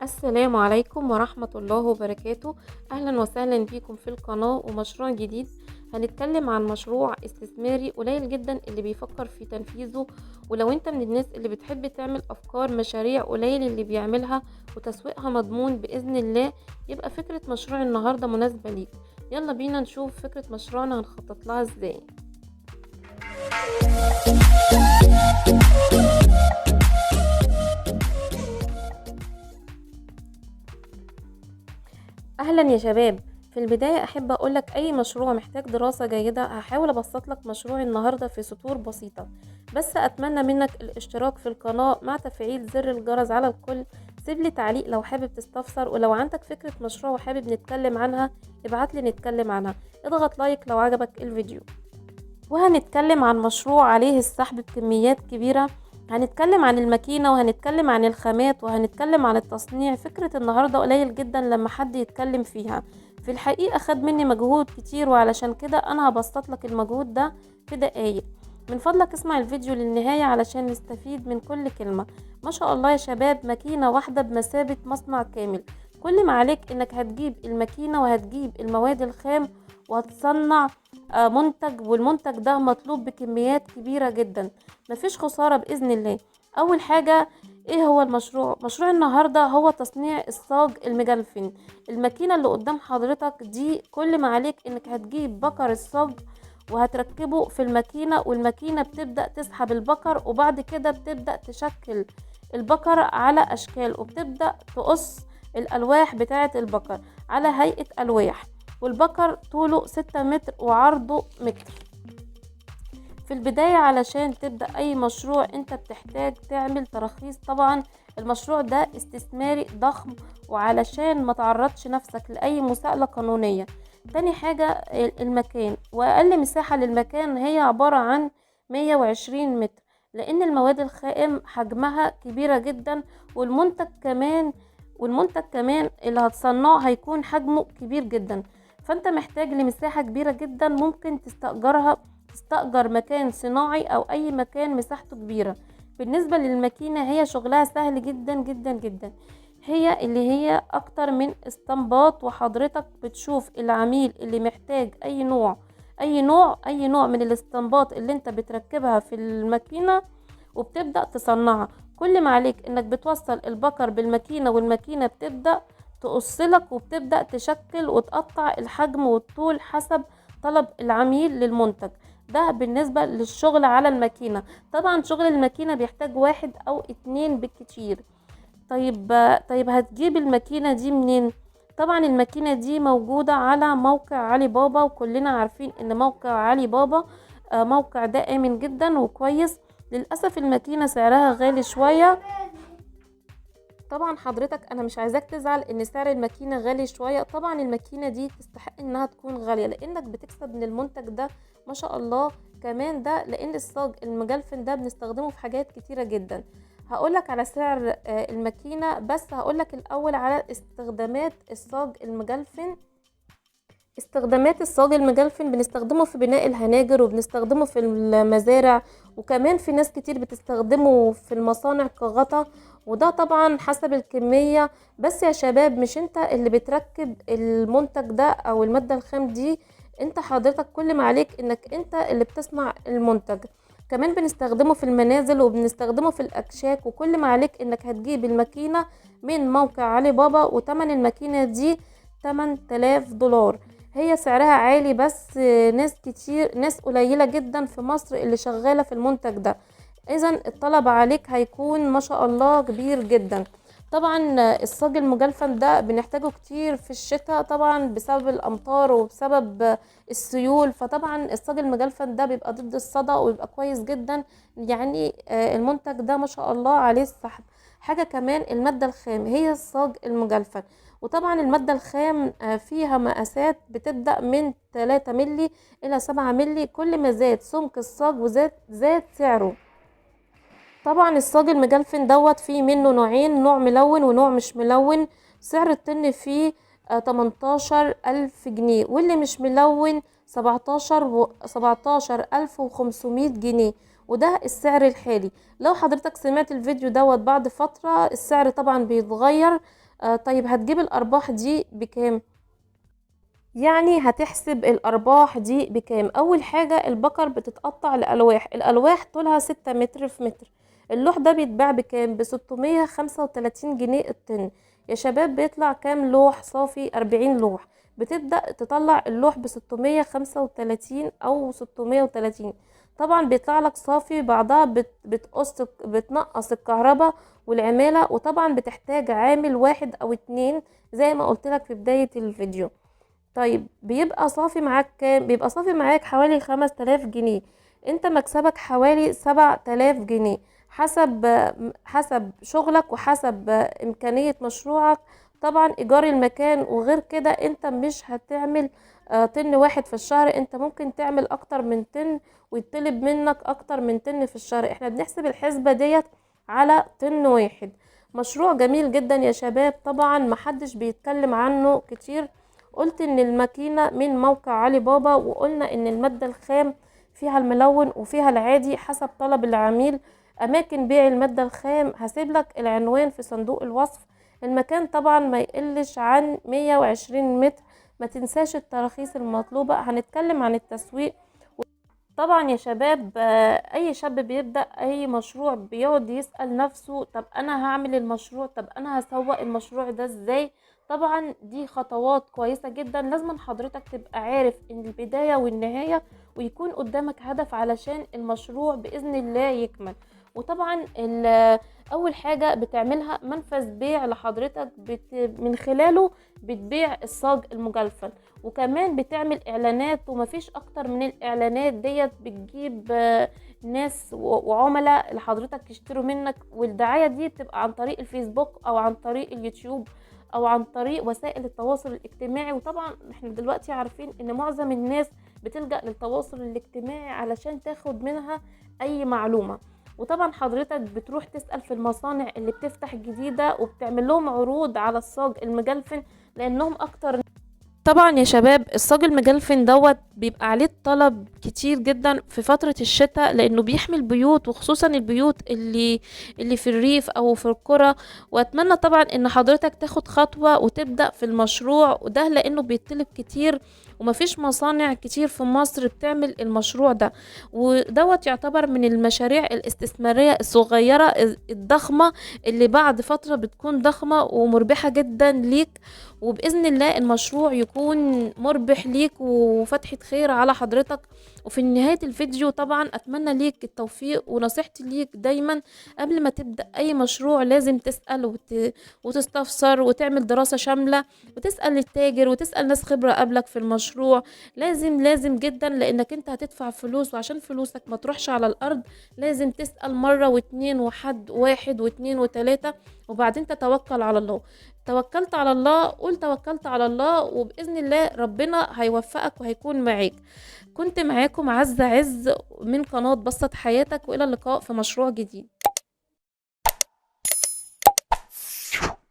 السلام عليكم ورحمة الله وبركاته. أهلا وسهلا بيكم في القناة ومشروع جديد. هنتكلم عن مشروع استثماري قليل جدا اللي بيفكر في تنفيذه. ولو انت من الناس اللي بتحب تعمل أفكار مشاريع قليل اللي بيعملها وتسويقها مضمون بإذن الله، يبقى فكرة مشروع النهاردة مناسبة ليك. يلا بينا نشوف فكرة مشروعنا هنخطط لها ازاي. اهلا يا شباب. في البداية احب اقولك اي مشروع محتاج دراسة جيدة. هحاول ابسط لك مشروعي النهاردة في سطور بسيطة، بس اتمنى منك الاشتراك في القناة مع تفعيل زر الجرس على الكل. سيب لي تعليق لو حابب تستفسر، ولو عندك فكرة مشروع وحابب نتكلم عنها ابعت لي نتكلم عنها. اضغط لايك لو عجبك الفيديو. وهنتكلم عن مشروع عليه السحب بكميات كبيرة. هنتكلم عن الماكينة وهنتكلم عن الخامات وهنتكلم عن التصنيع. فكرة النهاردة قليل جدا لما حد يتكلم فيها، في الحقيقة خد مني مجهود كتير، وعلشان كده انا هبسط لك المجهود ده في دقايق. من فضلك اسمع الفيديو للنهاية علشان نستفيد من كل كلمة. ما شاء الله يا شباب، ماكينة واحدة بمثابة مصنع كامل. كل ما عليك انك هتجيب الماكينة وهتجيب المواد الخام وهتصنع منتج، والمنتج ده مطلوب بكميات كبيرة جدا. مفيش خسارة بإذن الله. أول حاجة، ايه هو المشروع؟ مشروع النهاردة هو تصنيع الصاج المجلفن. الماكينة اللي قدام حضرتك دي كل ما عليك انك هتجيب بكر الصاج وهتركبه في الماكينة، والماكينة بتبدأ تسحب البكر، وبعد كده بتبدأ تشكل البكر على أشكال، وبتبدأ تقص الألواح بتاعة البكر على هيئة ألواح. والبكر طوله 6 متر وعرضه متر. في البداية علشان تبدأ أي مشروع انت بتحتاج تعمل تراخيص. طبعا المشروع ده استثماري ضخم، وعلشان ما تعرضش نفسك لأي مساءلة قانونية. تاني حاجة، المكان، وأقل مساحة للمكان هي عبارة عن 120 متر، لأن المواد الخام حجمها كبيرة جدا، والمنتج كمان اللي هتصنعه هيكون حجمه كبير جدا. فانت محتاج لمساحة كبيرة جدا، ممكن تستأجر مكان صناعي او اي مكان مساحته كبيرة. بالنسبة للماكينة، هي شغلها سهل جدا جدا جدا. هي اللي هي اكتر من استنباط، وحضرتك بتشوف العميل اللي محتاج اي نوع من الاستنباط اللي انت بتركبها في الماكينة وبتبدأ تصنعها. كل ما عليك انك بتوصل البكر بالماكينة، والماكينة بتبدأ تقصلك وبتبدأ تشكل وتقطع الحجم والطول حسب طلب العميل للمنتج. ده بالنسبة للشغل على الماكينة. طبعا شغل الماكينة بيحتاج 1 أو 2 بالكتير. طيب هتجيب الماكينة دي منين؟ طبعا الماكينة دي موجودة على موقع علي بابا، وكلنا عارفين ان موقع علي بابا موقع ده آمن جدا وكويس. للأسف الماكينة سعرها غالي شوية. طبعا حضرتك انا مش عايزاك تزعل ان سعر الماكينة غالي شوية. طبعا الماكينة دي تستحق انها تكون غالية لانك بتكسب من المنتج ده ما شاء الله. كمان ده لان الصاج المجلفن ده بنستخدمه في حاجات كتيرة جدا. هقولك على سعر الماكينة، بس هقولك الاول على استخدامات الصاج المجلفن. استخدامات الصاج المجلفن بنستخدمه في بناء الهناجر، وبنستخدمه في المزارع، وكمان في ناس كتير بتستخدمه في المصانع كغطا. وده طبعا حسب الكمية. بس يا شباب، مش انت اللي بتركب المنتج ده او المادة الخام دي، انت حضرتك كل ما عليك انك انت اللي بتصنع المنتج. كمان بنستخدمه في المنازل وبنستخدمه في الاكشاك. وكل ما عليك انك هتجيب الماكينة من موقع علي بابا، وتمن الماكينة دي 8000 دولار. هي سعرها عالي، بس ناس قليلة جدا في مصر اللي شغالة في المنتج ده. اذا الطلب عليك هيكون ما شاء الله كبير جدا. طبعا الصاج المجلفن ده بنحتاجه كتير في الشتاء، طبعا بسبب الامطار وبسبب السيول. فطبعا الصاج المجلفن ده بيبقى ضد الصدى وبيبقى كويس جدا. يعني المنتج ده ما شاء الله عليه السحب. حاجة كمان، المادة الخام هي الصاج المجلفن. وطبعا المادة الخام فيها مقاسات بتبدأ من 3 ملي إلى 7 ملي. كل ما زاد سمك الصاج زاد سعره. طبعا الصاج المجلفن دوت فيه منه نوعين، نوع ملون ونوع مش ملون. سعر الطن فيه 18,000 جنيه، واللي مش ملون 17,500 جنيه. وده السعر الحالي. لو حضرتك سمعت الفيديو دوت بعد فترة، السعر طبعا بيتغير. طيب هتجيب الارباح دي بكام؟ يعني هتحسب الارباح دي بكام. اول حاجة البقر بتتقطع لألواح، الالواح طولها 6 متر في متر. اللوح ده بيتباع بكام؟ ب635 جنيه الطن. يا شباب بيطلع كام لوح صافي؟ 40 لوح. بتبدأ تطلع اللوح ب635 او 630. طبعا بيطلع لك صافي، بعضها بتنقص الكهرباء والعمالة، وطبعا بتحتاج عامل واحد او اتنين زي ما قلت لك في بداية الفيديو. طيب بيبقى صافي معاك كام؟ بيبقى صافي معاك حوالي 5000 جنيه. انت مكسبك حوالي 7000 جنيه، حسب شغلك وحسب امكانية مشروعك. طبعا ايجار المكان، وغير كده انت مش هتعمل طن واحد في الشهر، انت ممكن تعمل اكتر من طن ويطلب منك اكتر من طن في الشهر. احنا بنحسب الحسبة ديت على طن واحد. مشروع جميل جدا يا شباب، طبعا محدش بيتكلم عنه كتير. قلت ان الماكينة من موقع علي بابا، وقلنا ان المادة الخام فيها الملون وفيها العادي حسب طلب العميل. اماكن بيع المادة الخام هسيب لك العنوان في صندوق الوصف. المكان طبعا ما يقلش عن 120 متر. ما تنساش التراخيص المطلوبة. هنتكلم عن التسويق. طبعا يا شباب، اي شاب بيبدأ اي مشروع بيقعد يسأل نفسه طب انا هعمل المشروع، طب انا هسوق المشروع ده ازاي. طبعا دي خطوات كويسة جدا، لازم حضرتك تبقى عارف ان البداية والنهاية، ويكون قدامك هدف علشان المشروع بإذن الله يكمل. وطبعا اول حاجة بتعملها منفذ بيع لحضرتك، من خلاله بتبيع الصاج المجلفن. وكمان بتعمل اعلانات، ومفيش اكتر من الاعلانات ديت بتجيب ناس وعملاء لحضرتك يشتروا منك. والدعاية دي بتبقى عن طريق الفيسبوك او عن طريق اليوتيوب او عن طريق وسائل التواصل الاجتماعي. وطبعا احنا دلوقتي عارفين ان معظم الناس بتلجأ للتواصل الاجتماعي علشان تاخد منها اي معلومة. وطبعا حضرتك بتروح تسأل في المصانع اللي بتفتح جديدة، وبتعمل لهم عروض على الصاج المجلفن، لانهم اكتر. طبعا يا شباب الصاج المجلفن دوت بيبقى عليه طلب كتير جدا في فترة الشتاء، لانه بيحمي البيوت، وخصوصا البيوت اللي في الريف او في القرى. واتمنى طبعا ان حضرتك تاخد خطوة وتبدأ في المشروع وده، لانه بيطلب كتير، ومفيش مصانع كتير في مصر بتعمل المشروع ده. ودوت يعتبر من المشاريع الاستثمارية الصغيرة الضخمة، اللي بعد فترة بتكون ضخمة ومربحة جدا ليك. وبإذن الله المشروع يكون مربح ليك وفتحة خير على حضرتك. وفي نهاية الفيديو طبعا أتمنى ليك التوفيق، ونصيحتي ليك دايما قبل ما تبدأ أي مشروع لازم تسأل وتستفسر وتعمل دراسة شاملة، وتسأل التاجر وتسأل ناس خبرة قبلك في المشروع. لازم جدا، لأنك انت هتدفع فلوس، وعشان فلوسك ما تروحش على الأرض لازم تسأل مرة واتنين وحد واحد واتنين وتلاتة، وبعدين تتوكل على الله. توكلت على الله، قول توكلت على الله، وبإذن الله ربنا هيوفقك وهيكون معاك. كنت معاكم عزة عز من قناة بسط حياتك، وإلى اللقاء في مشروع جديد.